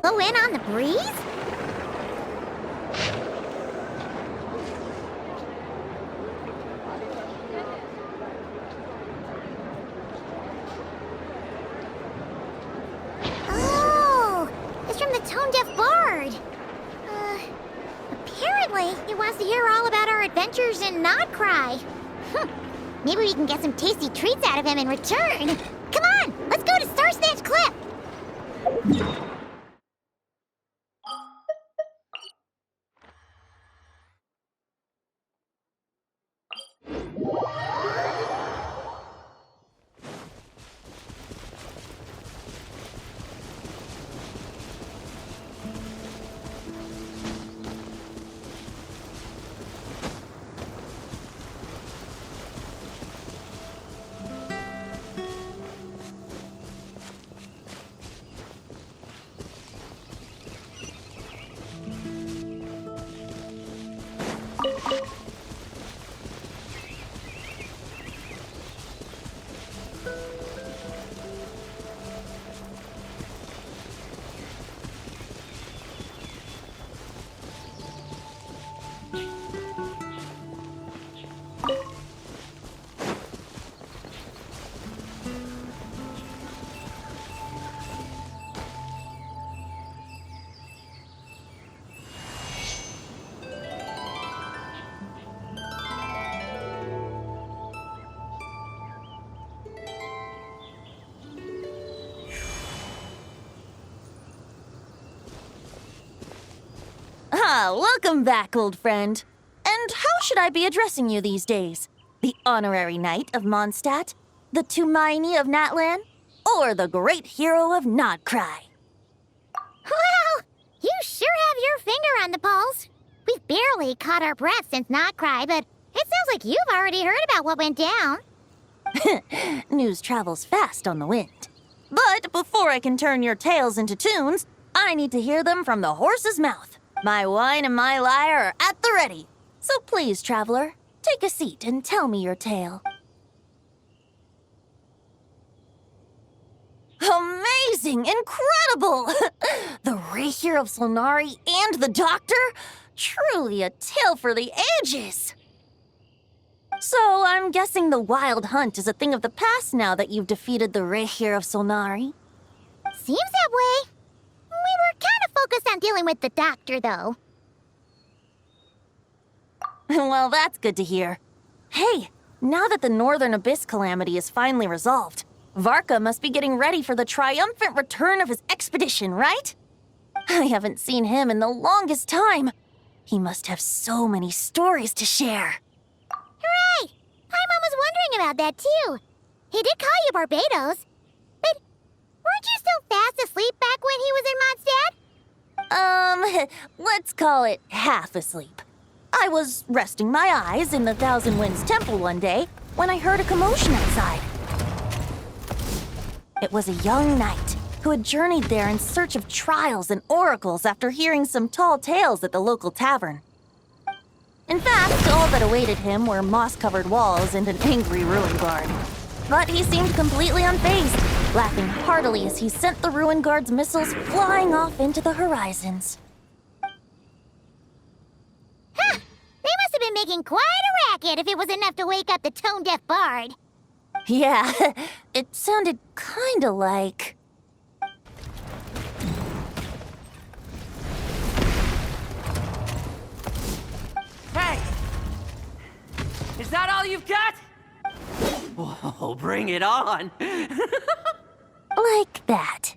Go in on the breeze? Oh, it's from the tone-deaf bard. Apparently, he wants to hear all about our adventures in Nodcry. Maybe we can get some tasty treats out of him in return. Come on, let's go to Star Snatch Cliff. Welcome back, old friend. And how should I be addressing you these days? The honorary knight of Mondstadt? The Tumaini of Natlan? Or the great hero of Nodcry? Well, you sure have your finger on the pulse. We've barely caught our breath since Nodcry, but it sounds like you've already heard about what went down. News travels fast on the wind. But before I can turn your tales into tunes, I need to hear them from the horse's mouth. My wine and my lyre are at the ready. So please, traveler, take a seat and tell me your tale. Amazing! Incredible! The Rapier of Solnari and the Doctor? Truly a tale for the ages! So I'm guessing the Wild Hunt is a thing of the past now that you've defeated the Rapier of Solnari. Seems that way. We were kind of focused on dealing with the Doctor, though. Well, that's good to hear. Hey, now that the Northern Abyss calamity is finally resolved, Varka must be getting ready for the triumphant return of his expedition, right? I haven't seen him in the longest time. He must have so many stories to share. Right! Paimon was wondering about that, too. He did call you Barbados. But weren't you still fast asleep back when he was in Mondstadt? Let's call it half asleep. I was resting my eyes in the Thousand Winds Temple one day when I heard a commotion outside. It was a young knight who had journeyed there in search of trials and oracles after hearing some tall tales at the local tavern. In fact, all that awaited him were moss-covered walls and an angry ruin guard. But he seemed completely unfazed, laughing heartily as he sent the ruin guard's missiles flying off into the horizons. Huh! They must have been making quite a racket if it was enough to wake up the tone-deaf bard. Yeah, it sounded kinda like... Hey! Is that all you've got? Oh, bring it on! like that.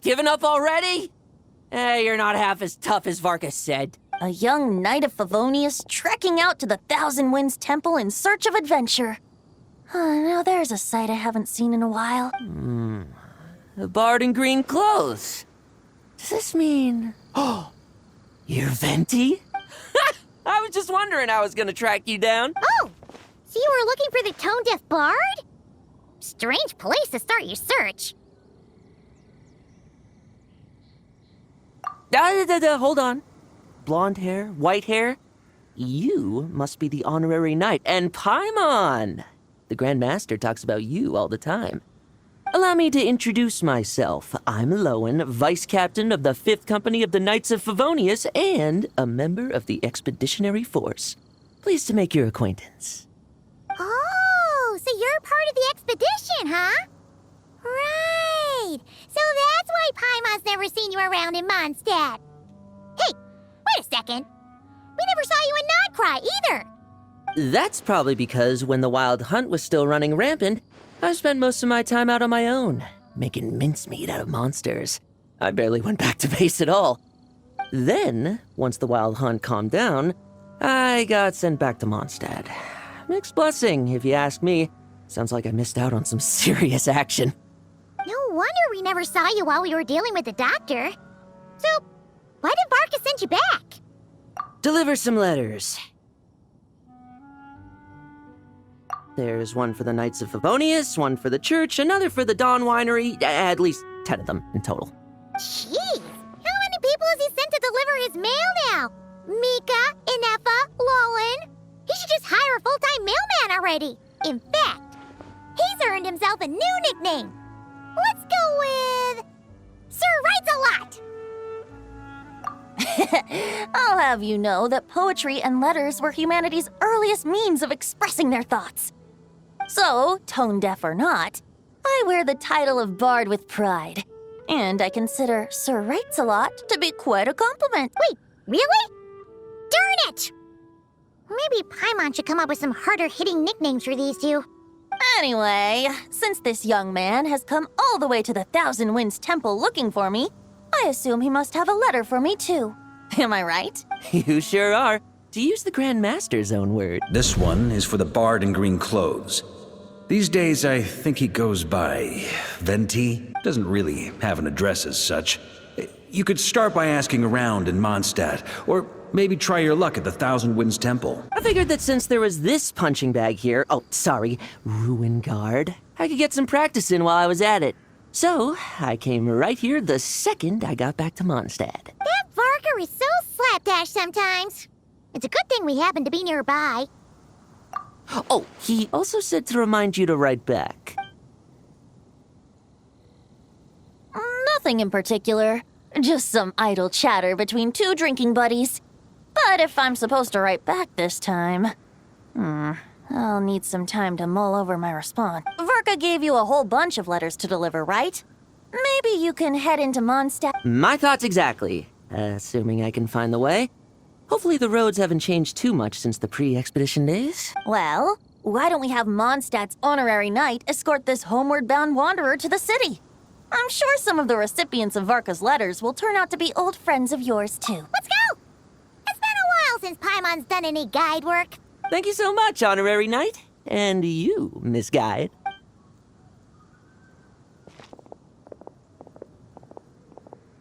Giving up already? You're not half as tough as Varka said. A young knight of Favonius trekking out to the Thousand Winds Temple in search of adventure. Now there's a sight I haven't seen in a while. A bard in green clothes. Does this mean... Oh, you're Venti? I was just wondering how I was gonna track you down. Oh! So you were looking for the tone-deaf bard? Strange place to start your search. Hold on. Blonde hair, white hair. You must be the honorary knight, and Paimon. The Grand Master talks about you all the time. Allow me to introduce myself. I'm Lowen, Vice Captain of the 5th Company of the Knights of Favonius and a member of the Expeditionary Force. Pleased to make your acquaintance. Oh, so you're part of the expedition, huh? Right. So that's why Paimon's never seen you around in Mondstadt. Hey, wait a second. We never saw you in Notcry either. That's probably because when the Wild Hunt was still running rampant, I spent most of my time out on my own, making mincemeat out of monsters. I barely went back to base at all. Then, once the Wild Hunt calmed down, I got sent back to Mondstadt. Mixed blessing, if you ask me. Sounds like I missed out on some serious action. No wonder we never saw you while we were dealing with the doctor. So, why did Varka send you back? Deliver some letters. There's one for the Knights of Favonius, one for the church, another for the Dawn Winery, at least 10 of them in total. Jeez, how many people has he sent to deliver his mail now? Mika, Inefa, Lowen. He should just hire a full-time mailman already. In fact, he's earned himself a new nickname. Let's go with... Sir Writes-A-Lot. I'll have you know that poetry and letters were humanity's earliest means of expressing their thoughts. So, tone-deaf or not, I wear the title of Bard with pride. And I consider Sir Writes-A-Lot to be quite a compliment. Wait, really? Darn it! Maybe Paimon should come up with some harder-hitting nicknames for these two. Anyway, since this young man has come all the way to the Thousand Winds Temple looking for me, I assume he must have a letter for me too. Am I right? You sure are. To use the Grand Master's own word. This one is for the Bard in green clothes. These days, I think he goes by Venti. Doesn't really have an address as such. You could start by asking around in Mondstadt, or maybe try your luck at the Thousand Winds Temple. I figured that since there was this punching bag here, Ruin Guard, I could get some practice in while I was at it. So, I came right here the second I got back to Mondstadt. That Varka is so slapdash sometimes. It's a good thing we happen to be nearby. Oh, he also said to remind you to write back. Nothing in particular. Just some idle chatter between two drinking buddies. But if I'm supposed to write back this time... I'll need some time to mull over my response. Varka gave you a whole bunch of letters to deliver, right? Maybe you can head into Mondstadt. My thoughts exactly. Assuming I can find the way. Hopefully the roads haven't changed too much since the pre-expedition days. Well, why don't we have Mondstadt's honorary knight escort this homeward-bound wanderer to the city? I'm sure some of the recipients of Varka's letters will turn out to be old friends of yours, too. Let's go! It's been a while since Paimon's done any guide work. Thank you so much, Honorary Knight. And you, Miss Guide.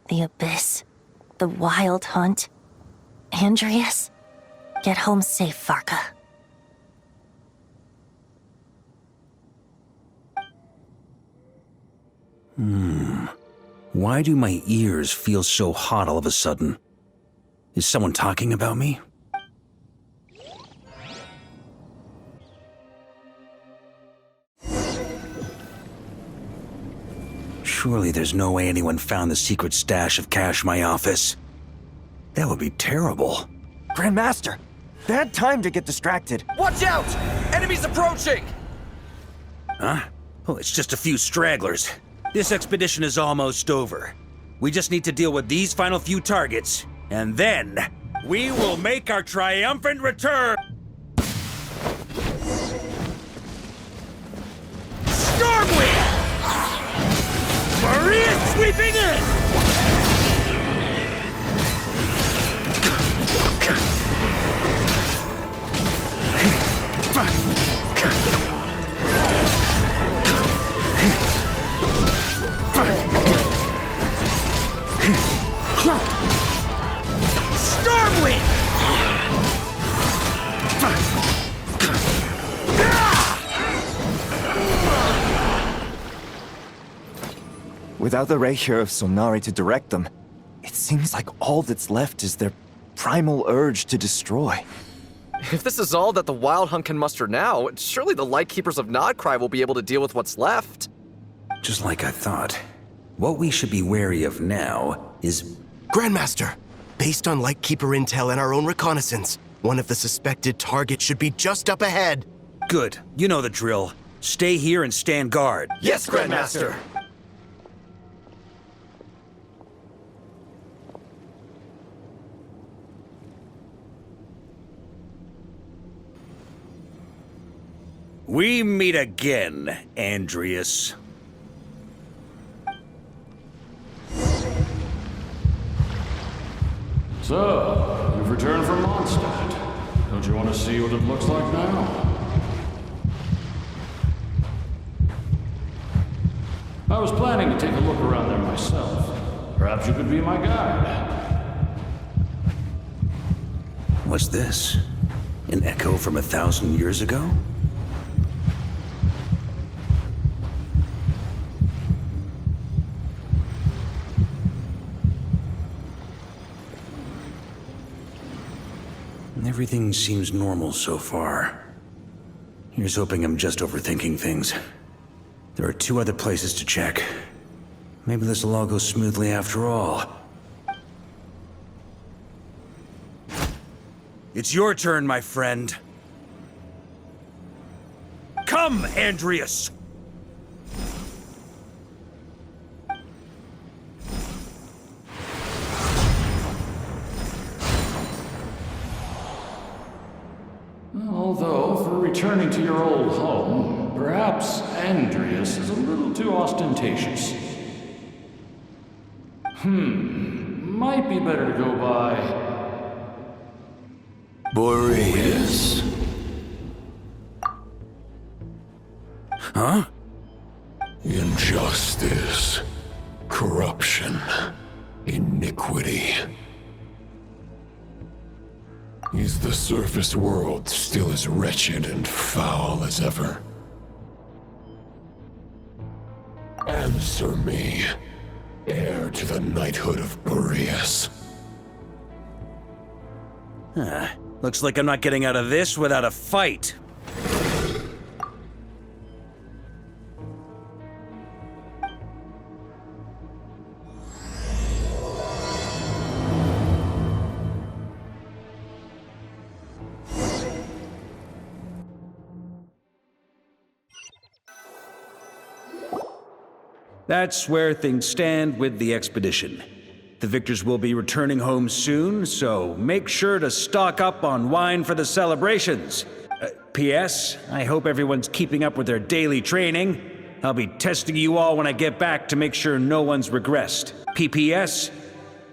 The Abyss. The Wild Hunt. Andreas. Get home safe, Varka. Why do my ears feel so hot all of a sudden? Is someone talking about me? Surely there's no way anyone found the secret stash of cash in my office. That would be terrible. Grandmaster, bad time to get distracted. Watch out! Enemies approaching! Huh? Oh, it's just a few stragglers. This expedition is almost over. We just need to deal with these final few targets, and then we will make our triumphant return! Stormwind! Maria sweeping in! Stormwind! Without the Reikir of Sonari to direct them, it seems like all that's left is their primal urge to destroy. If this is all that the Wild Hunt can muster now, surely the Lightkeepers of Nodcry will be able to deal with what's left. Just like I thought. What we should be wary of now is... Grandmaster, based on Lightkeeper intel and our own reconnaissance, one of the suspected targets should be just up ahead. Good. You know the drill. Stay here and stand guard. Yes, Grandmaster! We meet again, Andreas. So, you've returned from Mondstadt. Don't you want to see what it looks like now? I was planning to take a look around there myself. Perhaps you could be my guide. What's this? An echo from 1,000 years ago? Everything seems normal so far. Here's hoping I'm just overthinking things. There are 2 other places to check. Maybe this will all go smoothly after all. It's your turn, my friend. Come, Andreas! Although, for returning to your old home, perhaps Andreas is a little too ostentatious. Might be better to go by... Boreas. Huh? Injustice, corruption, iniquity. Is the surface world still as wretched and foul as ever? Answer me, heir to the knighthood of Boreas. Looks like I'm not getting out of this without a fight. That's where things stand with the expedition. The victors will be returning home soon, so make sure to stock up on wine for the celebrations. P.S. I hope everyone's keeping up with their daily training. I'll be testing you all when I get back to make sure no one's regressed. P.P.S.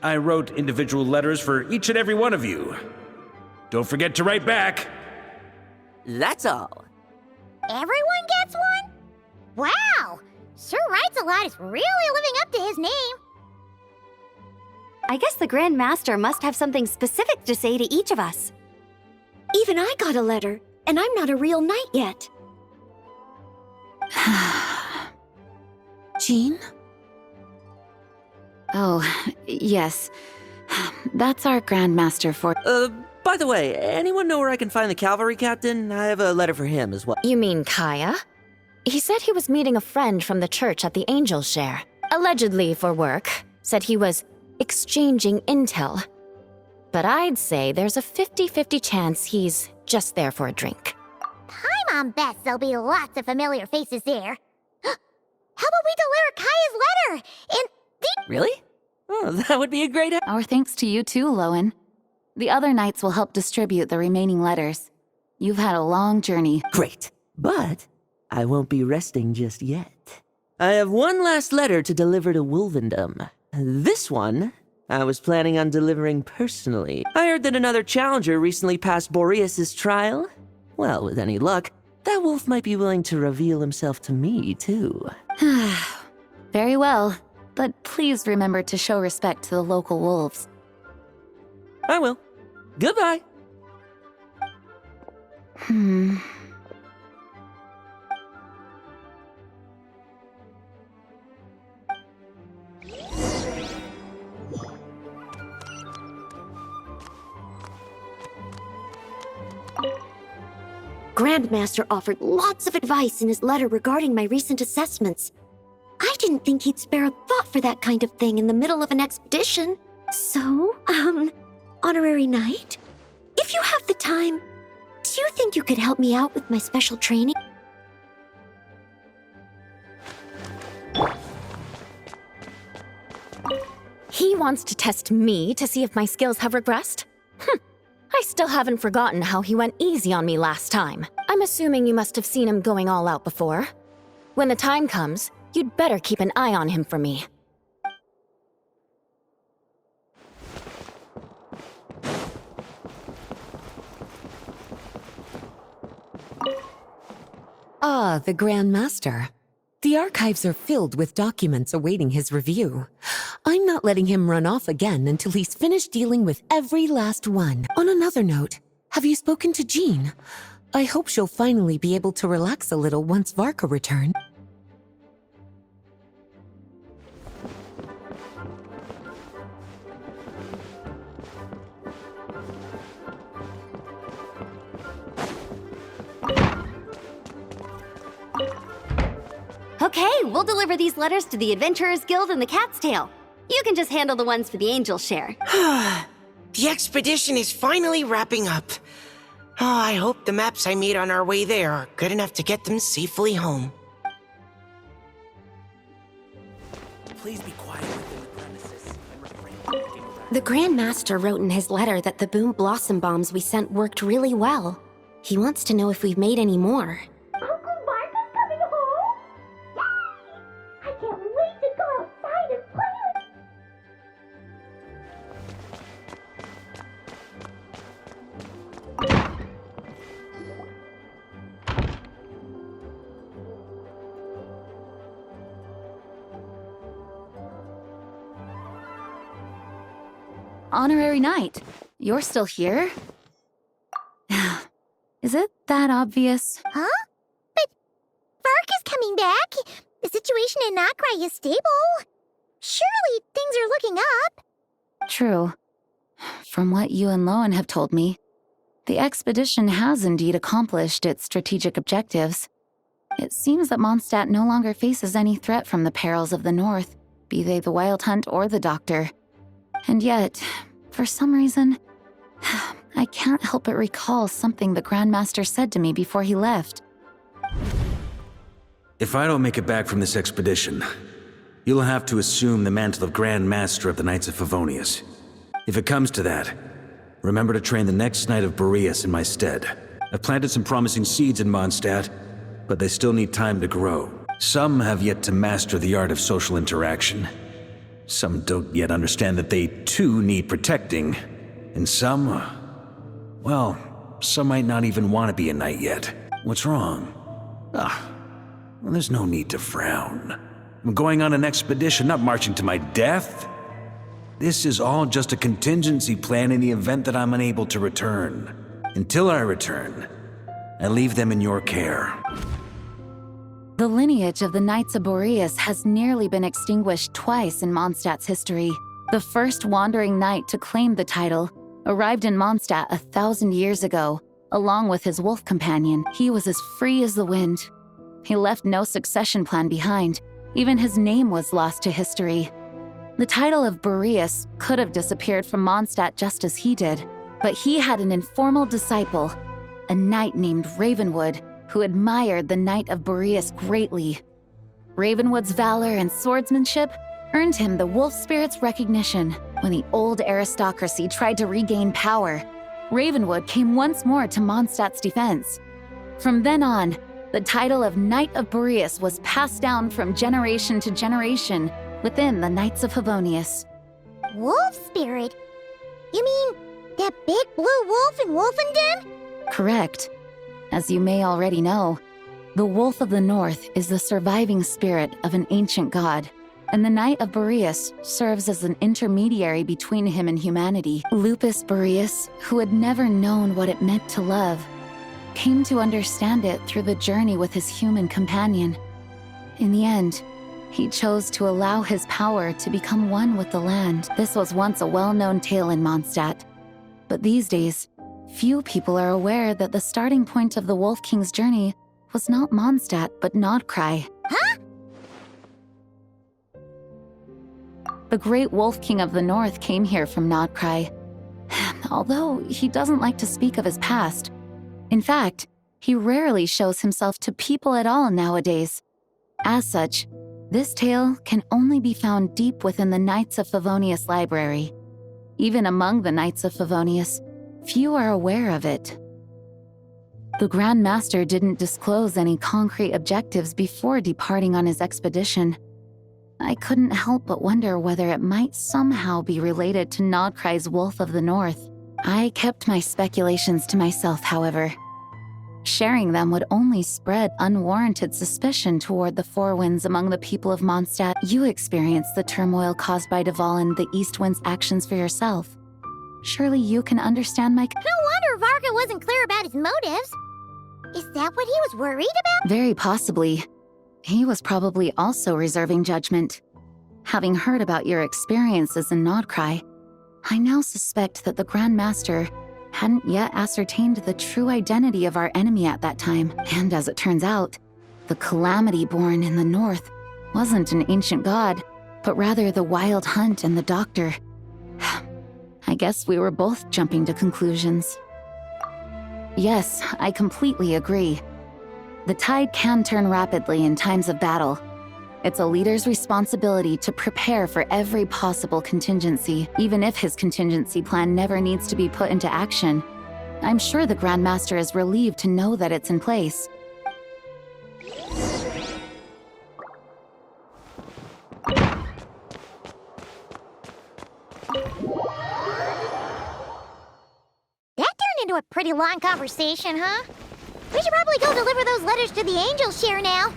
I wrote individual letters for each and every one of you. Don't forget to write back. That's all. Everyone gets one? Wow! Sir Writes a Lot is really living up to his name. I guess the Grand Master must have something specific to say to each of us. Even I got a letter, and I'm not a real knight yet. Jean? Oh, yes. That's our Grand Master for... By the way, anyone know where I can find the cavalry captain? I have a letter for him as well. You mean Kaya? He said he was meeting a friend from the church at the Angel Share. Allegedly for work. Said he was exchanging intel. But I'd say there's a 50-50 chance he's just there for a drink. Hi, Mom Beth. There'll be lots of familiar faces there. How about we deliver Kaya's letter? And Really? Oh, that would be a great... Our thanks to you too, Lowen. The other knights will help distribute the remaining letters. You've had a long journey. Great. But I won't be resting just yet. I have one last letter to deliver to Wolvendom. This one, I was planning on delivering personally. I heard that another challenger recently passed Boreas' trial. Well, with any luck, that wolf might be willing to reveal himself to me, too. Very well, but please remember to show respect to the local wolves. I will. Goodbye. Grandmaster offered lots of advice in his letter regarding my recent assessments. I didn't think he'd spare a thought for that kind of thing in the middle of an expedition. So, Honorary Knight, if you have the time, do you think you could help me out with my special training? He wants to test me to see if my skills have regressed? I still haven't forgotten how he went easy on me last time. I'm assuming you must have seen him going all out before. When the time comes, you'd better keep an eye on him for me. Ah, the Grand Master. The archives are filled with documents awaiting his review. I'm not letting him run off again until he's finished dealing with every last one. On another note, have you spoken to Jean? I hope she'll finally be able to relax a little once Varka returns. Okay, we'll deliver these letters to the Adventurers Guild and the Cat's Tail. You can just handle the ones for the Angel Share. The expedition is finally wrapping up. Oh, I hope the maps I made on our way there are good enough to get them safely home. Please be quiet within the premises and refrain from looking around. The Grand Master wrote in his letter that the Boom Blossom Bombs we sent worked really well. He wants to know if we've made any more. Uncle Mark is coming home! Yay! I can't wait to go outside and play with Honorary Knight, you're still here? Is it that obvious? Huh? But Vark is coming back. The situation in Notcry is stable. Surely things are looking up. True. From what you and Lowen have told me, the expedition has indeed accomplished its strategic objectives. It seems that Mondstadt no longer faces any threat from the perils of the North, be they the Wild Hunt or the Doctor. And yet, for some reason, I can't help but recall something the Grandmaster said to me before he left. If I don't make it back from this expedition, you'll have to assume the mantle of Grand Master of the Knights of Favonius. If it comes to that, remember to train the next Knight of Boreas in my stead. I've planted some promising seeds in Mondstadt, but they still need time to grow. Some have yet to master the art of social interaction. Some don't yet understand that they too need protecting. And some, well, some might not even want to be a knight yet. What's wrong? Well, there's no need to frown. I'm going on an expedition, not marching to my death. This is all just a contingency plan in the event that I'm unable to return. Until I return, I leave them in your care. The lineage of the Knights of Boreas has nearly been extinguished twice in Mondstadt's history. The first wandering knight to claim the title arrived in Mondstadt 1,000 years ago, along with his wolf companion. He was as free as the wind. He left no succession plan behind. Even his name was lost to history. The title of Boreas could have disappeared from Mondstadt just as he did, but he had an informal disciple, a knight named Ravenwood, who admired the Knight of Boreas greatly. Ravenwood's valor and swordsmanship earned him the wolf spirit's recognition. When the old aristocracy tried to regain power, Ravenwood came once more to Mondstadt's defense. From then on, the title of Knight of Boreas was passed down from generation to generation within the Knights of Favonius. Wolf spirit? You mean that big blue wolf in Wolfenden? Correct. As you may already know, the Wolf of the North is the surviving spirit of an ancient god, and the Knight of Boreas serves as an intermediary between him and humanity. Lupus Boreas, who had never known what it meant to love, came to understand it through the journey with his human companion. In the end, he chose to allow his power to become one with the land. This was once a well-known tale in Mondstadt, but these days, few people are aware that the starting point of the Wolf King's journey was not Mondstadt, but Nodcry. Huh? The great Wolf King of the North came here from Nodcry. Although he doesn't like to speak of his past. In fact, he rarely shows himself to people at all nowadays. As such, this tale can only be found deep within the Knights of Favonius library. Even among the Knights of Favonius, few are aware of it. The Grand Master didn't disclose any concrete objectives before departing on his expedition. I couldn't help but wonder whether it might somehow be related to Nodcry's Wolf of the North. I kept my speculations to myself, however. Sharing them would only spread unwarranted suspicion toward the Four Winds among the people of Mondstadt. You experienced the turmoil caused by Duvall and the East Wind's actions for yourself. Surely you can understand my... No wonder Varka wasn't clear about his motives. Is that what he was worried about? Very possibly. He was probably also reserving judgment. Having heard about your experiences in Nodcry, I now suspect that the Grand Master hadn't yet ascertained the true identity of our enemy at that time. And as it turns out, the Calamity born in the north wasn't an ancient god, but rather the Wild Hunt and the Doctor. I guess we were both jumping to conclusions. Yes, I completely agree. The tide can turn rapidly in times of battle. It's a leader's responsibility to prepare for every possible contingency, even if his contingency plan never needs to be put into action. I'm sure the Grand Master is relieved to know that it's in place. That turned into a pretty long conversation, huh? We should probably go deliver those letters to the Angel Share now.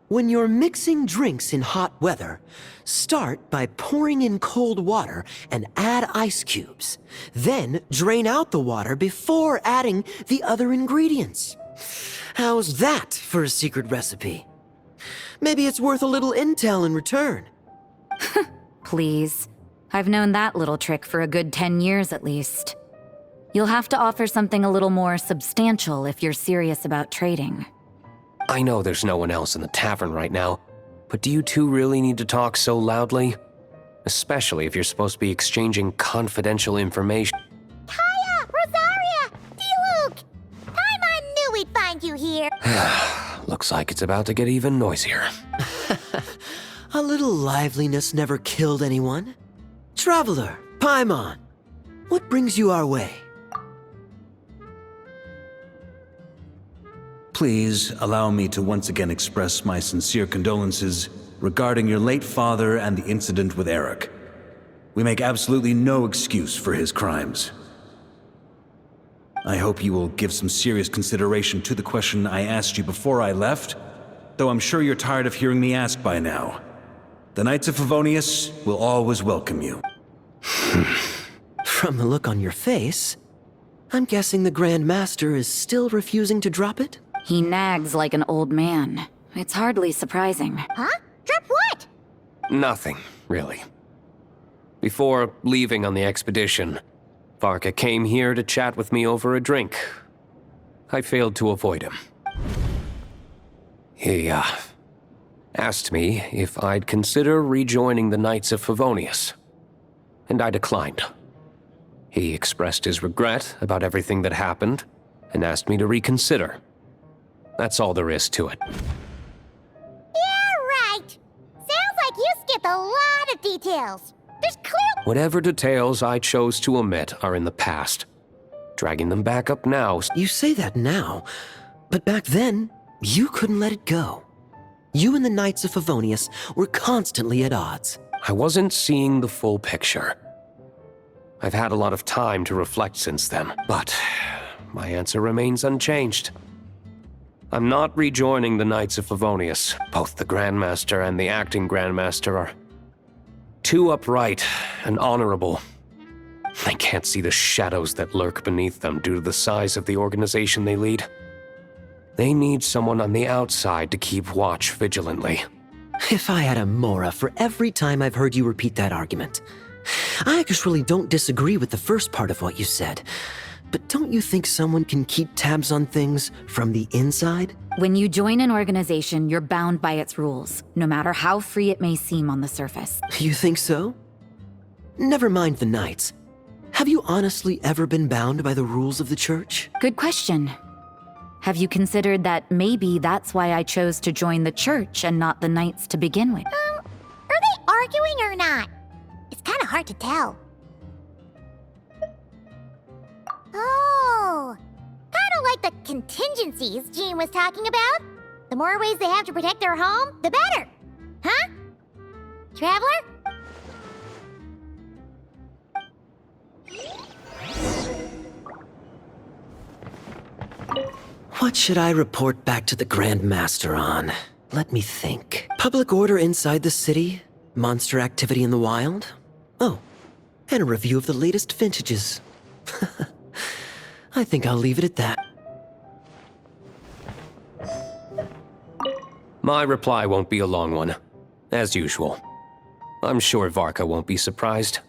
When you're mixing drinks in hot weather, start by pouring in cold water and add ice cubes. Then drain out the water before adding the other ingredients. How's that for a secret recipe? Maybe it's worth a little intel in return. Please. I've known that little trick for a good 10 years at least. You'll have to offer something a little more substantial if you're serious about trading. I know there's no one else in the tavern right now, but do you two really need to talk so loudly? Especially if you're supposed to be exchanging confidential information. Kaya! Rosaria! D-Luke! I knew we'd find you here. Looks like it's about to get even noisier. A little liveliness never killed anyone. Traveler, Paimon, what brings you our way? Please allow me to once again express my sincere condolences regarding your late father and the incident with Eric. We make absolutely no excuse for his crimes. I hope you will give some serious consideration to the question I asked you before I left, though I'm sure you're tired of hearing me ask by now. The Knights of Favonius will always welcome you. From the look on your face, I'm guessing the Grand Master is still refusing to drop it? He nags like an old man. It's hardly surprising. Huh? Drop what? Nothing, really. Before leaving on the expedition, Varka came here to chat with me over a drink. I failed to avoid him. He, asked me if I'd consider rejoining the Knights of Favonius, and I declined. He expressed his regret about everything that happened, and asked me to reconsider. That's all there is to it. Yeah, right. Sounds like you skipped a lot of details. There's clear... Whatever details I chose to omit are in the past. Dragging them back up now... You say that now, but back then, you couldn't let it go. You and the Knights of Favonius were constantly at odds. I wasn't seeing the full picture. I've had a lot of time to reflect since then, but my answer remains unchanged. I'm not rejoining the Knights of Favonius. Both the Grandmaster and the acting Grandmaster are too upright and honorable. They can't see the shadows that lurk beneath them due to the size of the organization they lead. They need someone on the outside to keep watch vigilantly. If I had a Mora for every time I've heard you repeat that argument. I actually don't disagree with the first part of what you said. But don't you think someone can keep tabs on things from the inside? When you join an organization, you're bound by its rules, no matter how free it may seem on the surface. You think so? Never mind the Knights. Have you honestly ever been bound by the rules of the Church? Good question. Have you considered that maybe that's why I chose to join the Church and not the Knights to begin with? Are they arguing or not? It's kind of hard to tell. Oh, kind of like the contingencies Jean was talking about. The more ways they have to protect their home, the better. Huh? Traveler? What should I report back to the Grand Master on? Let me think. Public order inside the city? Monster activity in the wild? Oh, and a review of the latest vintages. I think I'll leave it at that. My reply won't be a long one, as usual. I'm sure Varka won't be surprised.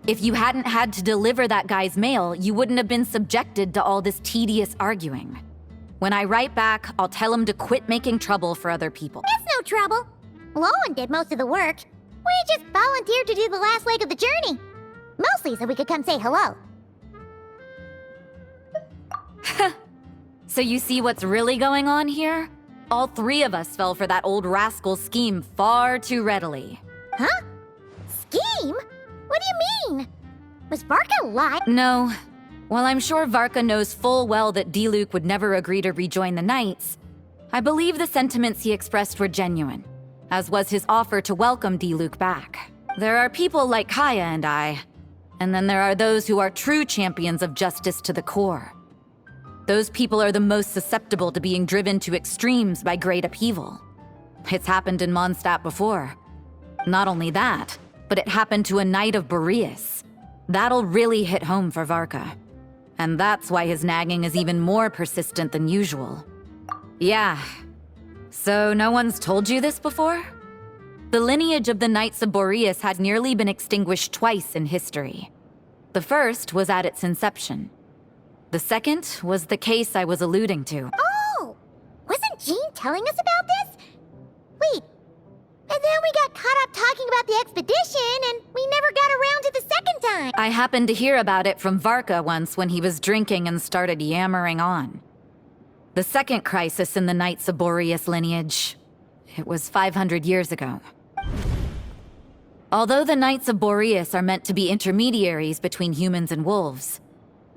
If you hadn't had to deliver that guy's mail, you wouldn't have been subjected to all this tedious arguing. When I write back, I'll tell him to quit making trouble for other people. It's no trouble. Lowen did most of the work. We just volunteered to do the last leg of the journey. Mostly so we could come say hello. So you see what's really going on here? All three of us fell for that old rascal's scheme far too readily. Huh? Scheme? What do you mean? Was Varka lying? No. While I'm sure Varka knows full well that Diluc would never agree to rejoin the Knights, I believe the sentiments he expressed were genuine, as was his offer to welcome Diluc back. There are people like Kaya and I, and then there are those who are true champions of justice to the core. Those people are the most susceptible to being driven to extremes by great upheaval. It's happened in Mondstadt before. Not only that, but it happened to a Knight of Boreas. That'll really hit home for Varka. And that's why his nagging is even more persistent than usual. Yeah. So no one's told you this before? The lineage of the Knights of Boreas had nearly been extinguished twice in history. The first was at its inception. The second was the case I was alluding to. Oh! Wasn't Jean telling us about this? Wait. And then we got caught up talking about the expedition, and we never got around to the second time. I happened to hear about it from Varka once when he was drinking and started yammering on. The second crisis in the Knights of Boreas lineage. It was 500 years ago. Although the Knights of Boreas are meant to be intermediaries between humans and wolves,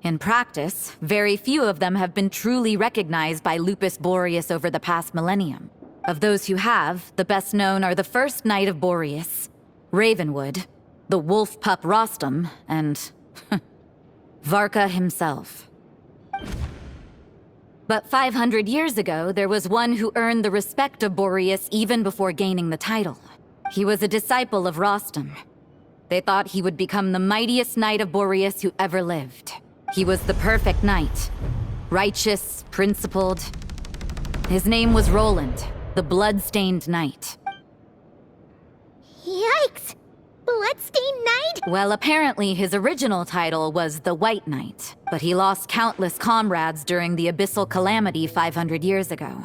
in practice, very few of them have been truly recognized by Lupus Boreas over the past millennium. Of those who have, the best known are the first Knight of Boreas, Ravenwood, the wolf pup Rostam, and Varka himself. But 500 years ago, there was one who earned the respect of Boreas even before gaining the title. He was a disciple of Rostam. They thought he would become the mightiest Knight of Boreas who ever lived. He was the perfect knight. Righteous, principled. His name was Roland, the Blood-Stained Knight. Yikes! Bloodstained Knight? Well, apparently his original title was the White Knight, but he lost countless comrades during the Abyssal Calamity 500 years ago,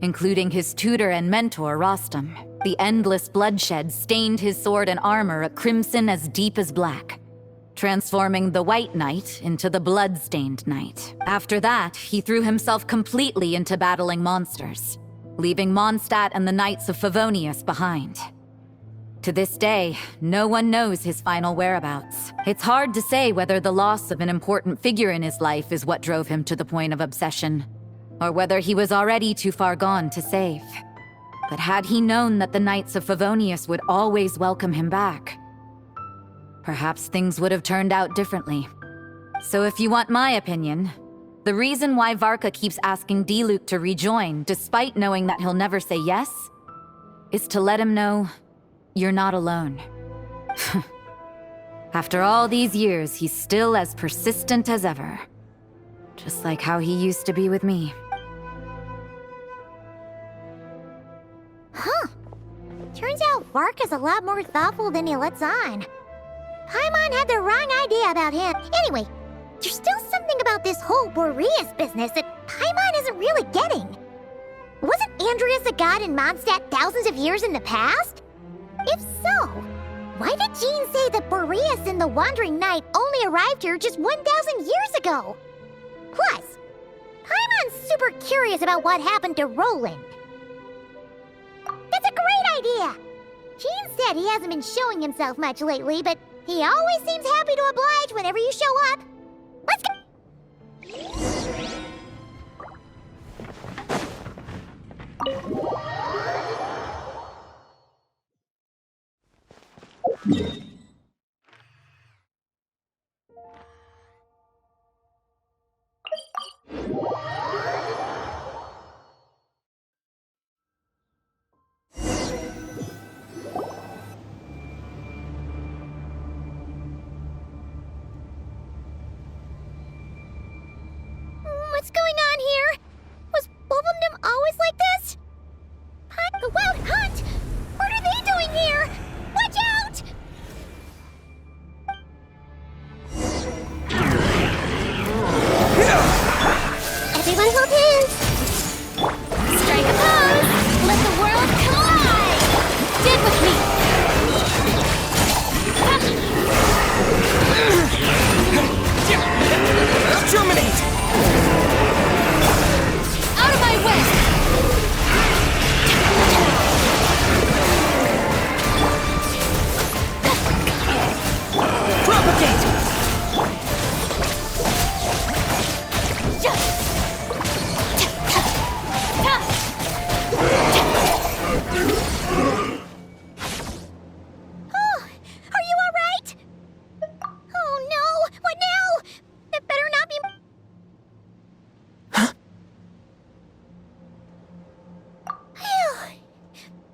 including his tutor and mentor, Rostam. The endless bloodshed stained his sword and armor a crimson as deep as black, transforming the White Knight into the Blood-Stained Knight. After that, he threw himself completely into battling monsters, leaving Mondstadt and the Knights of Favonius behind. To this day, no one knows his final whereabouts. It's hard to say whether the loss of an important figure in his life is what drove him to the point of obsession, or whether he was already too far gone to save. But had he known that the Knights of Favonius would always welcome him back, perhaps things would have turned out differently. So if you want my opinion, the reason why Varka keeps asking Diluc to rejoin, despite knowing that he'll never say yes, is to let him know you're not alone. After all these years, he's still as persistent as ever. Just like how he used to be with me. Huh. Turns out Varka's a lot more thoughtful than he lets on. Paimon had the wrong idea about him. Anyway, there's still something about this whole Boreas business that Paimon isn't really getting. Wasn't Andreas a god in Mondstadt thousands of years in the past? If so, why did Jean say that Boreas and the Wandering Knight only arrived here just 1,000 years ago? Plus, Paimon's super curious about what happened to Roland. That's a great idea! Jean said he hasn't been showing himself much lately, but he always seems happy to oblige whenever you show up. Let's go! What's going on here? Was Wolfendom always like this? The Wild Hunt? What are they doing here? Watch out! Everyone hold hands! Strike a pose! Let the world collide! Dig with me! Terminate! Out of my way! Propagate! Oh, are you all right? Oh no! What now? That better not be. Phew.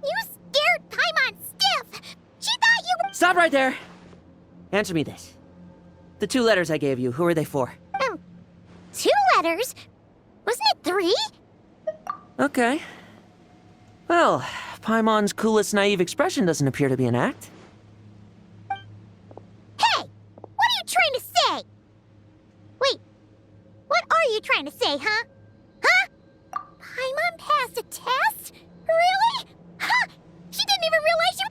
You scared Paimon stiff. She thought you were. Stop right there! Answer me this. The 2 letters I gave you, who are they for? 2 letters? Wasn't it 3? Okay. Well, Paimon's coolest naive expression doesn't appear to be an act. Hey! What are you trying to say? Wait. What are you trying to say, huh? Huh? Paimon passed a test? Really? Huh? She didn't even realize you.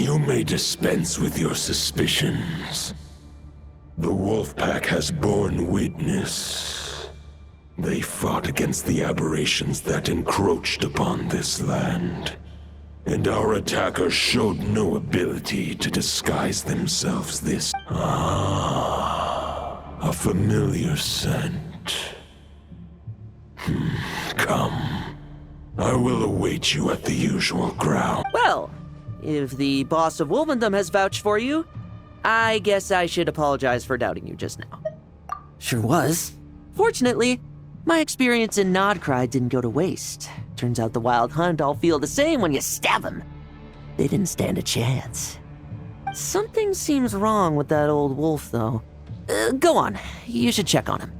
You may dispense with your suspicions. The Wolfpack has borne witness. They fought against the aberrations that encroached upon this land. And our attackers showed no ability to disguise themselves this... a familiar scent. Come. I will await you at the usual ground. Well, if the boss of Wolfendom has vouched for you, I guess I should apologize for doubting you just now. Sure was. Fortunately, my experience in Nodcry didn't go to waste. Turns out the Wild Hunt all feel the same when you stab them. They didn't stand a chance. Something seems wrong with that old wolf, though. Go on. You should check on him.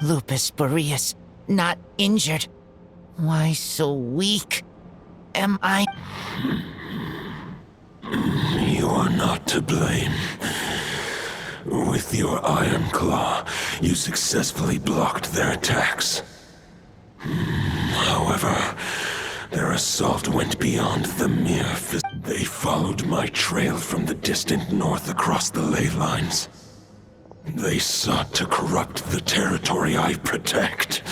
Lupus Boreas, not injured. Why so weak? Am I? You are not to blame. With your Iron Claw, you successfully blocked their attacks. However, their assault went beyond the mere They followed my trail from the distant north across the ley lines. They sought to corrupt the territory I protect.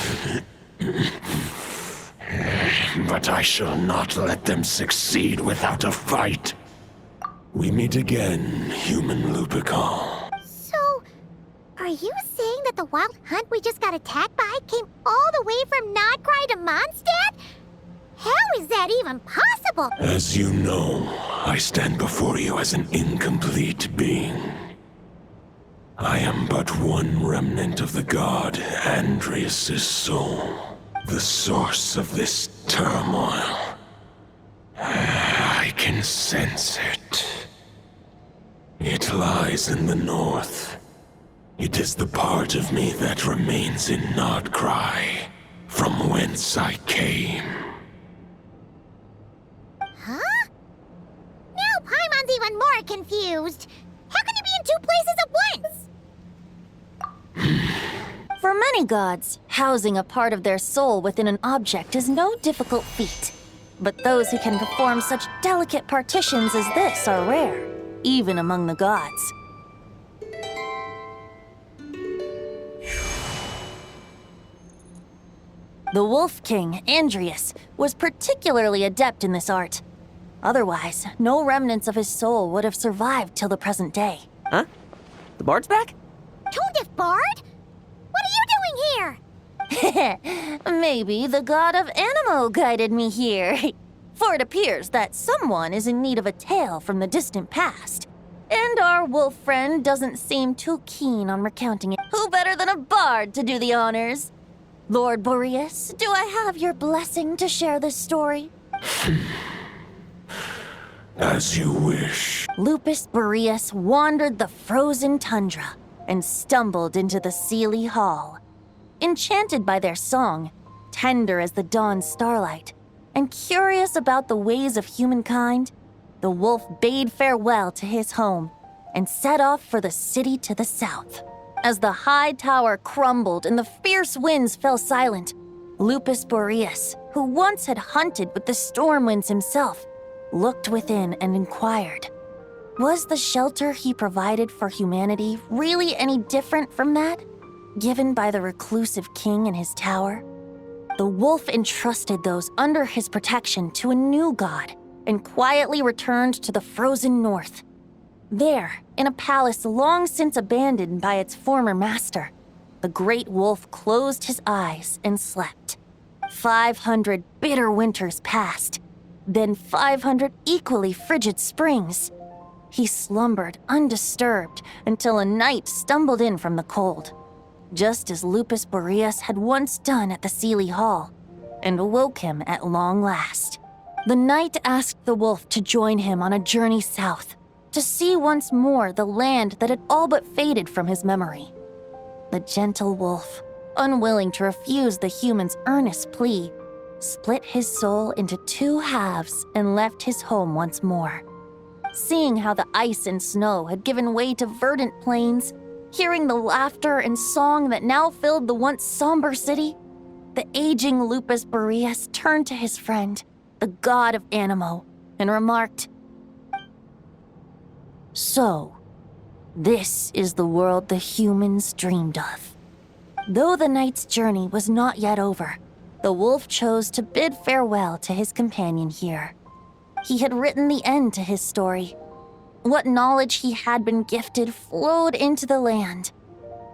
But I shall not let them succeed without a fight. We meet again, human Lupical. So, are you saying that the wild hunt we just got attacked by came all the way from Nodcry to Mondstadt? How is that even possible? As you know, I stand before you as an incomplete being. I am but one remnant of the god Andrias' soul, the source of this turmoil. I can sense it. It lies in the north. It is the part of me that remains in Nodcry, from whence I came. Huh? Now Paimon's even more confused. How can he be in two places at once? For many gods, housing a part of their soul within an object is no difficult feat. But those who can perform such delicate partitions as this are rare, even among the gods. The Wolf King, Andrias, was particularly adept in this art. Otherwise, no remnants of his soul would have survived till the present day. Huh? The bard's back? Tone-deaf bard? What are you doing here? Maybe the god of Animo guided me here. For it appears that someone is in need of a tale from the distant past. And our wolf friend doesn't seem too keen on recounting it. Who better than a bard to do the honors? Lord Boreas, do I have your blessing to share this story? As you wish. Lupus Boreas wandered the frozen tundra and stumbled into the Seelie Hall. Enchanted by their song, tender as the dawn's starlight, and curious about the ways of humankind, the wolf bade farewell to his home and set off for the city to the south. As the high tower crumbled and the fierce winds fell silent, Lupus Boreas, who once had hunted with the storm winds himself, looked within and inquired, was the shelter he provided for humanity really any different from that given by the reclusive king in his tower? The wolf entrusted those under his protection to a new god and quietly returned to the frozen north. There, in a palace long since abandoned by its former master, the great wolf closed his eyes and slept. 500 bitter winters passed, then 500 equally frigid springs. He slumbered undisturbed until a night stumbled in from the cold, just as Lupus Boreas had once done at the Seelie Hall, and awoke him at long last. The night asked the wolf to join him on a journey south, to see once more the land that had all but faded from his memory. The gentle wolf, unwilling to refuse the human's earnest plea, split his soul into two halves and left his home once more. Seeing how the ice and snow had given way to verdant plains, hearing the laughter and song that now filled the once somber city, the aging Lupus Boreas turned to his friend, the god of Animo, and remarked, "So, this is the world the humans dreamed of." Though the night's journey was not yet over, the wolf chose to bid farewell to his companion here. He had written the end to his story. What knowledge he had been gifted flowed into the land.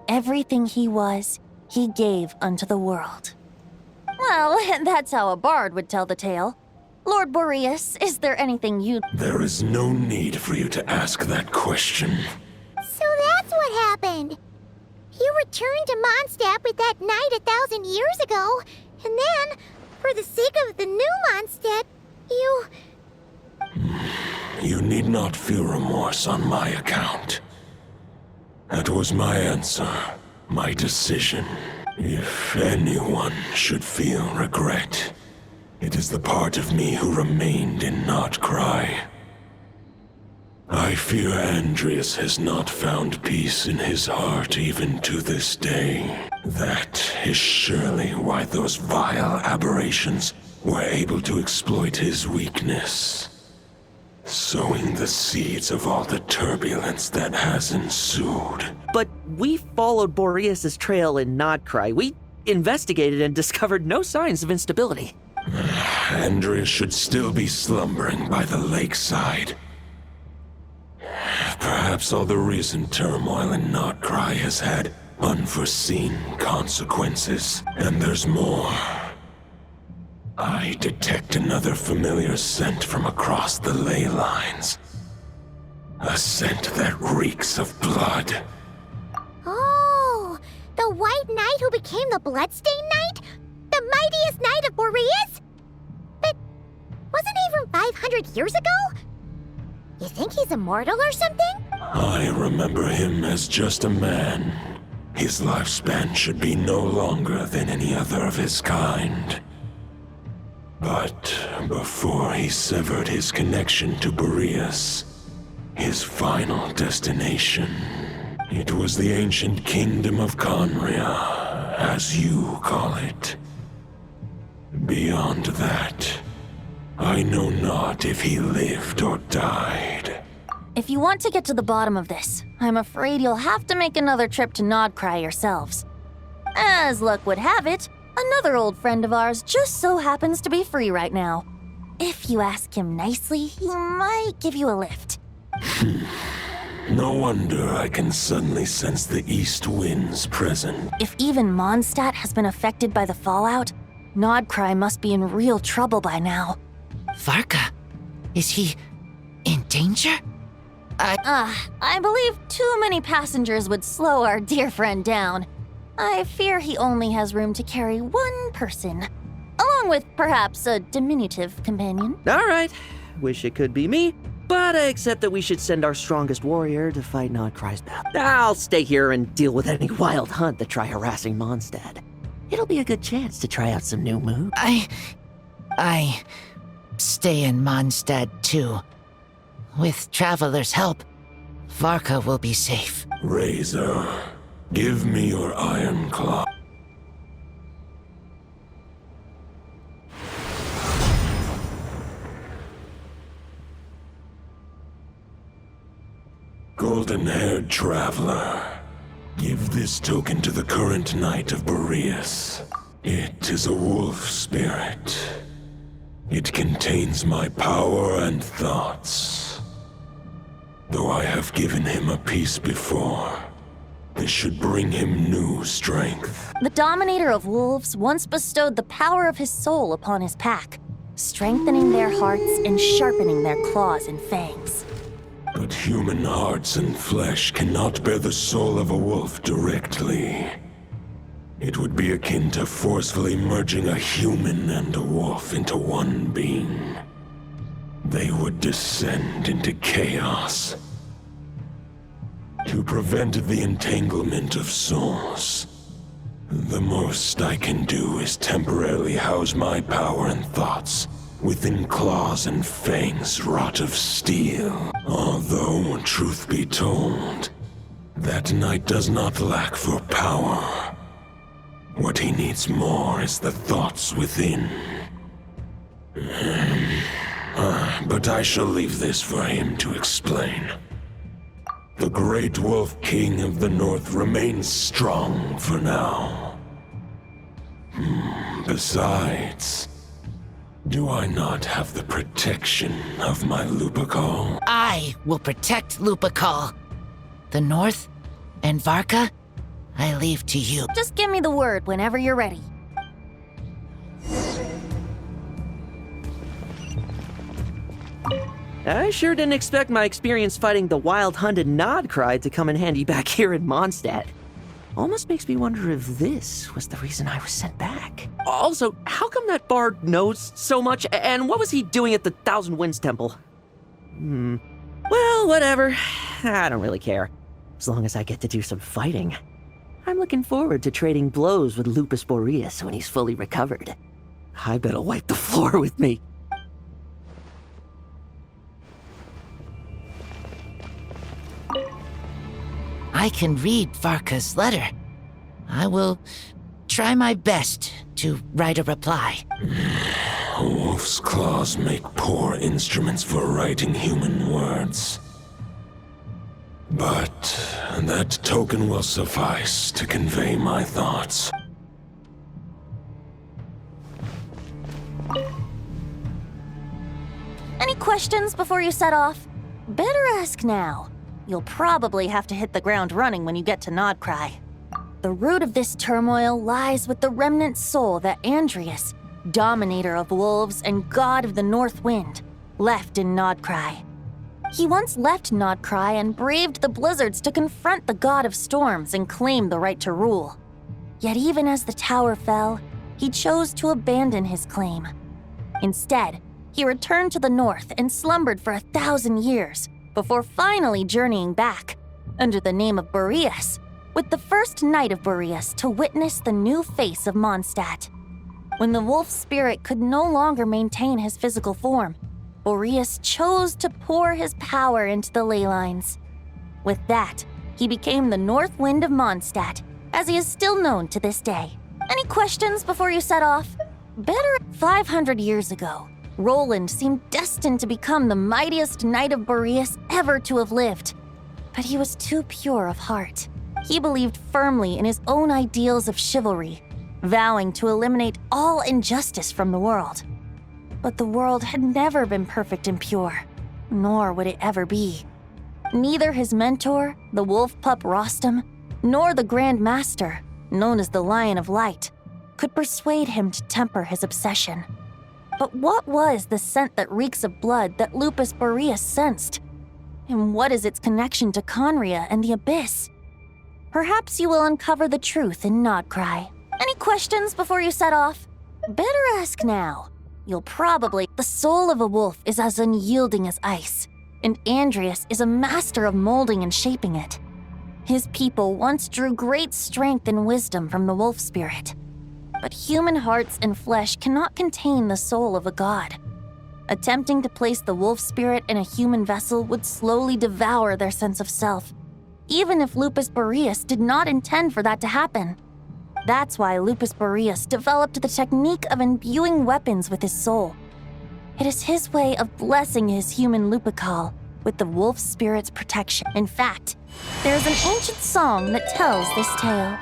Everything he was, he gave unto the world. Well, that's how a bard would tell the tale. Lord Boreas, is there anything you'd— There is no need for you to ask that question. So that's what happened. You returned to Mondstadt with that night 1,000 years ago, and then, for the sake of the new Mondstadt, you— You need not feel remorse on my account. That was my answer, my decision. If anyone should feel regret, it is the part of me who remained in Nodcry. I fear Andreas has not found peace in his heart even to this day. That is surely why those vile aberrations were able to exploit his weakness, sowing the seeds of all the turbulence that has ensued. But we followed Boreas' trail in Nodcry. We investigated and discovered no signs of instability. Andreas should still be slumbering by the lakeside. Perhaps all the recent turmoil in Nodcry has had unforeseen consequences. And there's more. I detect another familiar scent from across the ley lines. A scent that reeks of blood. Oh, the White Knight who became the Bloodstained Knight? The mightiest knight of Boreas? But wasn't he from 500 years ago? You think he's immortal or something? I remember him as just a man. His lifespan should be no longer than any other of his kind. But before he severed his connection to Boreas, his final destination, it was the ancient kingdom of Conria, as you call it. Beyond that, I know not if he lived or died. If you want to get to the bottom of this, I'm afraid you'll have to make another trip to Nodcry yourselves. As luck would have it, another old friend of ours just so happens to be free right now. If you ask him nicely, he might give you a lift. No wonder I can suddenly sense the east winds present. If even Mondstadt has been affected by the fallout, Nodcry must be in real trouble by now. Varka? Is he in danger? I believe too many passengers would slow our dear friend down. I fear he only has room to carry one person, along with perhaps a diminutive companion. All right, wish it could be me, but I accept that we should send our strongest warrior to fight Nodcry's battle. I'll stay here and deal with any wild hunt that try harassing Mondstadt. It'll be a good chance to try out some new moves. I stay in Mondstadt too. With Traveler's help, Varka will be safe. Razor, give me your iron claw. Golden-haired traveler, give this token to the current knight of Boreas. It is a wolf spirit. It contains my power and thoughts. Though I have given him a piece before, this should bring him new strength. The Dominator of Wolves once bestowed the power of his soul upon his pack, strengthening their hearts and sharpening their claws and fangs. But human hearts and flesh cannot bear the soul of a wolf directly. It would be akin to forcefully merging a human and a wolf into one being. They would descend into chaos. To prevent the entanglement of souls, the most I can do is temporarily house my power and thoughts within claws and fangs wrought of steel. Although, truth be told, that knight does not lack for power. What he needs more is the thoughts within. But I shall leave this for him to explain. The Great Wolf King of the North remains strong for now. Besides, do I not have the protection of my Lupacol? I will protect Lupacol. The North and Varka, I leave to you. Just give me the word whenever you're ready. I sure didn't expect my experience fighting the wild hunt in Nodcry to come in handy back here in Mondstadt. Almost makes me wonder if this was the reason I was sent back. Also, how come that bard knows so much, and what was he doing at the Thousand Winds Temple? Well, whatever. I don't really care. As long as I get to do some fighting. I'm looking forward to trading blows with Lupus Boreas when he's fully recovered. I bet he'll wipe the floor with me. I can read Varka's letter. I will try my best to write a reply. Wolf's claws make poor instruments for writing human words. But that token will suffice to convey my thoughts. Any questions before you set off? Better ask now. You'll probably have to hit the ground running when you get to Nodcry. The root of this turmoil lies with the remnant soul that Andreas, dominator of wolves and god of the North Wind, left in Nodcry. He once left Nodcry and braved the blizzards to confront the god of storms and claim the right to rule. Yet even as the tower fell, he chose to abandon his claim. Instead, he returned to the north and slumbered for 1,000 years before finally journeying back, under the name of Boreas, with the first knight of Boreas to witness the new face of Mondstadt. When the wolf spirit could no longer maintain his physical form, Boreas chose to pour his power into the ley lines. With that, he became the North Wind of Mondstadt, as he is still known to this day. Any questions before you set off? Better 500 years ago, Roland seemed destined to become the mightiest knight of Boreas ever to have lived. But he was too pure of heart. He believed firmly in his own ideals of chivalry, vowing to eliminate all injustice from the world. But the world had never been perfect and pure, nor would it ever be. Neither his mentor, the wolf pup Rostam, nor the Grand Master, known as the Lion of Light, could persuade him to temper his obsession. But what was the scent that reeks of blood that Lupus Boreas sensed? And what is its connection to Conria and the Abyss? Perhaps you will uncover the truth in Nodcry. Any questions before you set off? Better ask now. You'll probably... The soul of a wolf is as unyielding as ice, and Andreas is a master of molding and shaping it. His people once drew great strength and wisdom from the wolf spirit. But human hearts and flesh cannot contain the soul of a god. Attempting to place the wolf spirit in a human vessel would slowly devour their sense of self, even if Lupus Boreas did not intend for that to happen. That's why Lupus Boreas developed the technique of imbuing weapons with his soul. It is his way of blessing his human Lupical with the wolf spirit's protection. In fact, there is an ancient song that tells this tale.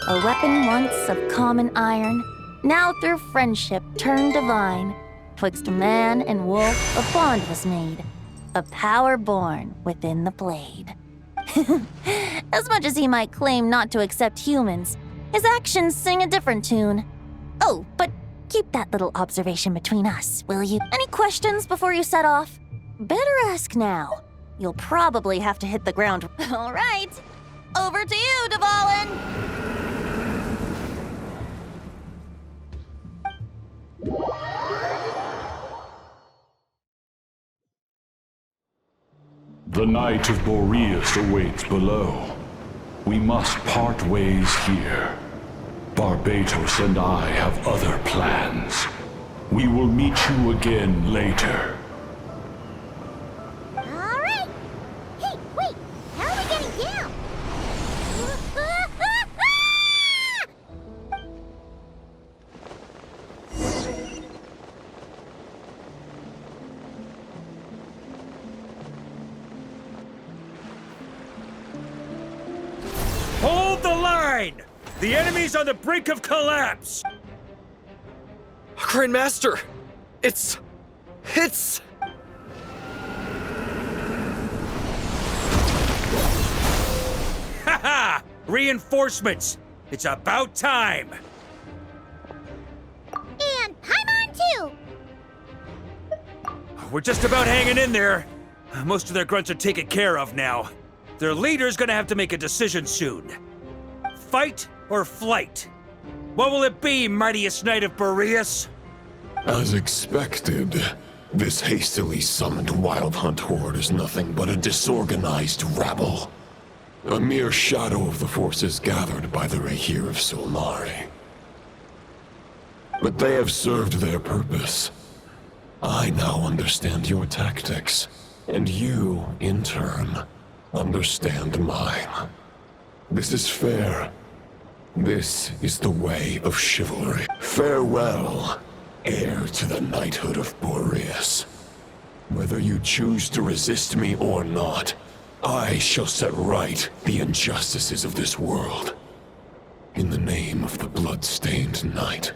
A weapon once of common iron, now through friendship turned divine. Twixt man and wolf a bond was made, a power born within the blade. As much as he might claim not to accept humans, his actions sing a different tune. Oh, but keep that little observation between us, will you? Any questions before you set off? Better ask now. You'll probably have to hit the ground. All right, over to you, Dvalin. The Knight of Boreas awaits below. We must part ways here. Barbatos and I have other plans. We will meet you again later. All right. Hey, wait. How are we getting down? Hold the line! The enemy's on the brink of collapse! Grandmaster! It's... Haha! Reinforcements! It's about time! And Paimon too! We're just about hanging in there. Most of their grunts are taken care of now. Their leader's gonna have to make a decision soon. Fight or flight? What will it be, mightiest knight of Boreas? As expected, this hastily summoned Wild Hunt horde is nothing but a disorganized rabble. A mere shadow of the forces gathered by the Rahir of Solnari. But they have served their purpose. I now understand your tactics, and you, in turn, Understand mine. This is fair. This is the way of chivalry. Farewell, heir to the knighthood of Boreas. Whether you choose to resist me or not, I shall set right the injustices of this world. In the name of the blood-stained knight.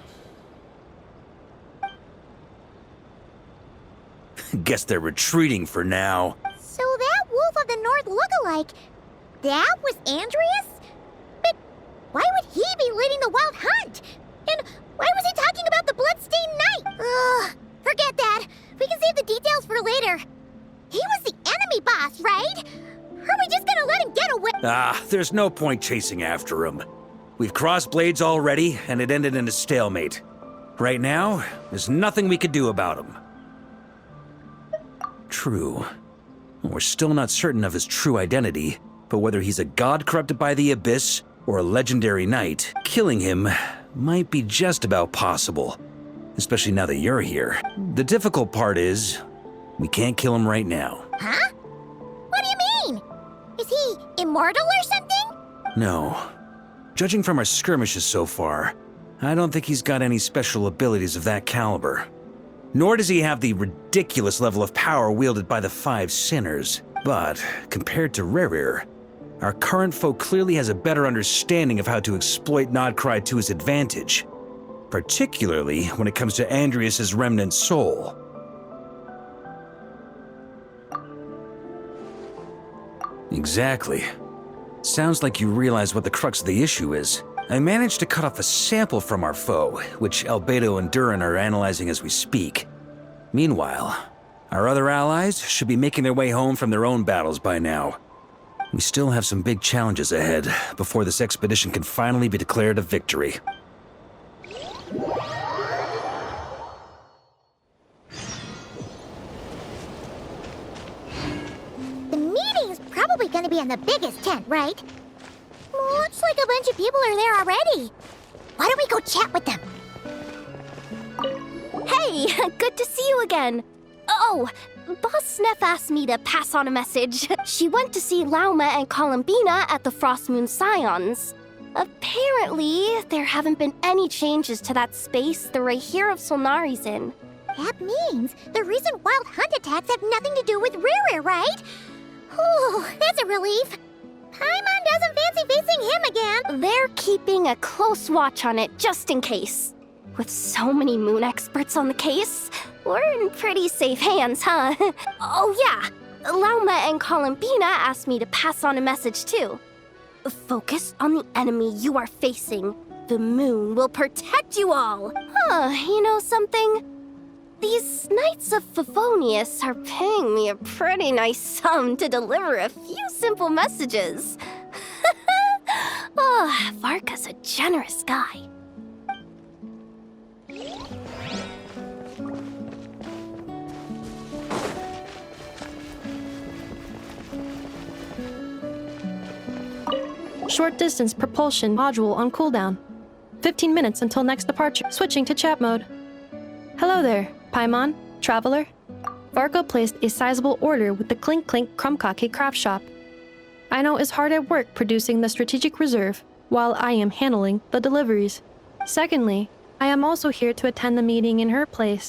Guess they're retreating for now. So that Wolf of the North look-alike, that was Andreas? But why would he be leading the wild hunt? And why was he talking about the bloodstained knight? Ugh, forget that. We can save the details for later. He was the enemy boss, right? Are we just gonna let him get away? There's no point chasing after him. We've crossed blades already, and it ended in a stalemate. Right now, there's nothing we could do about him. True. We're still not certain of his true identity, but whether he's a god corrupted by the Abyss or a legendary knight, killing him might be just about possible. Especially now that you're here. The difficult part is, we can't kill him right now. Huh? What do you mean? Is he immortal or something? No. Judging from our skirmishes so far, I don't think he's got any special abilities of that caliber. Nor does he have the ridiculous level of power wielded by the Five Sinners. But, compared to Rerir, our current foe clearly has a better understanding of how to exploit Nodcry to his advantage. Particularly when it comes to Andreas' remnant soul. Exactly. Sounds like you realize what the crux of the issue is. I managed to cut off a sample from our foe, which Albedo and Durin are analyzing as we speak. Meanwhile, our other allies should be making their way home from their own battles by now. We still have some big challenges ahead before this expedition can finally be declared a victory. The meeting's probably gonna be in the biggest tent, right? Looks like a bunch of people are there already. Why don't we go chat with them? Hey, good to see you again. Oh, Boss Sneff asked me to pass on a message. She went to see Lauma and Columbina at the Frostmoon Scions. Apparently, there haven't been any changes to that space the Rahir of Solnari's in. That means the recent wild hunt attacks have nothing to do with Rerir, right? Whew, that's a relief. Paimon doesn't fancy facing him again. They're keeping a close watch on it just in case. With so many moon experts on the case, we're in pretty safe hands, huh? Oh yeah, Lauma and Columbina asked me to pass on a message too. Focus on the enemy you are facing. The moon will protect you all. Huh, you know something? These Knights of Favonius are paying me a pretty nice sum to deliver a few simple messages. Oh, Varka's a generous guy. Short distance propulsion module on cooldown. 15 minutes until next departure. Switching to chat mode. Hello there, Paimon, traveler. Varka placed a sizable order with the Clink Clink Krumkake craft shop. Aino is hard at work producing the strategic reserve, while I am handling the deliveries. Secondly, I am also here to attend the meeting in her place.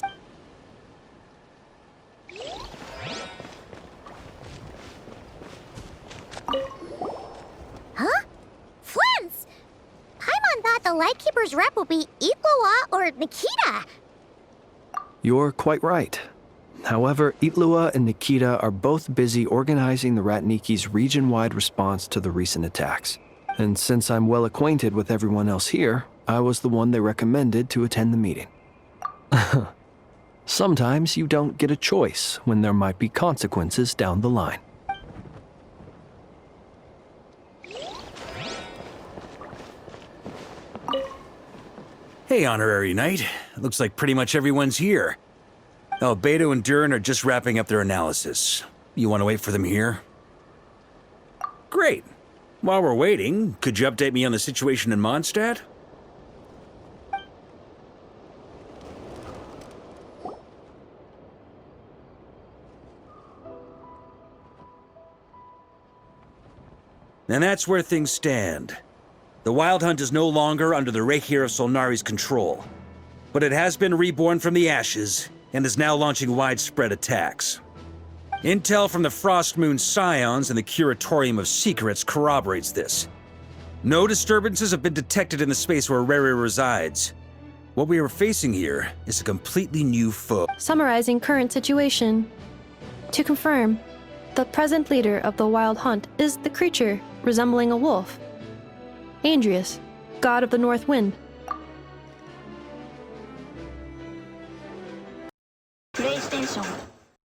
Huh? Flint's! Paimon thought the Lightkeeper's rep would be Itlua or Nikita. You're quite right. However, Itlua and Nikita are both busy organizing the Ratniki's region-wide response to the recent attacks. And since I'm well acquainted with everyone else here, I was the one they recommended to attend the meeting. Sometimes you don't get a choice when there might be consequences down the line. Hey, Honorary Knight. Looks like pretty much everyone's here. Albedo and Durin are just wrapping up their analysis. You want to wait for them here? Great. While we're waiting, could you update me on the situation in Mondstadt? And that's where things stand. The Wild Hunt is no longer under the Reikir of Solnari's control, but it has been reborn from the ashes and is now launching widespread attacks. Intel from the Frostmoon Scions and the Curatorium of Secrets corroborates this. No disturbances have been detected in the space where Rere resides. What we are facing here is a completely new foe. Summarizing current situation. To confirm, the present leader of the Wild Hunt is the creature resembling a wolf. Andrius, god of the North Wind.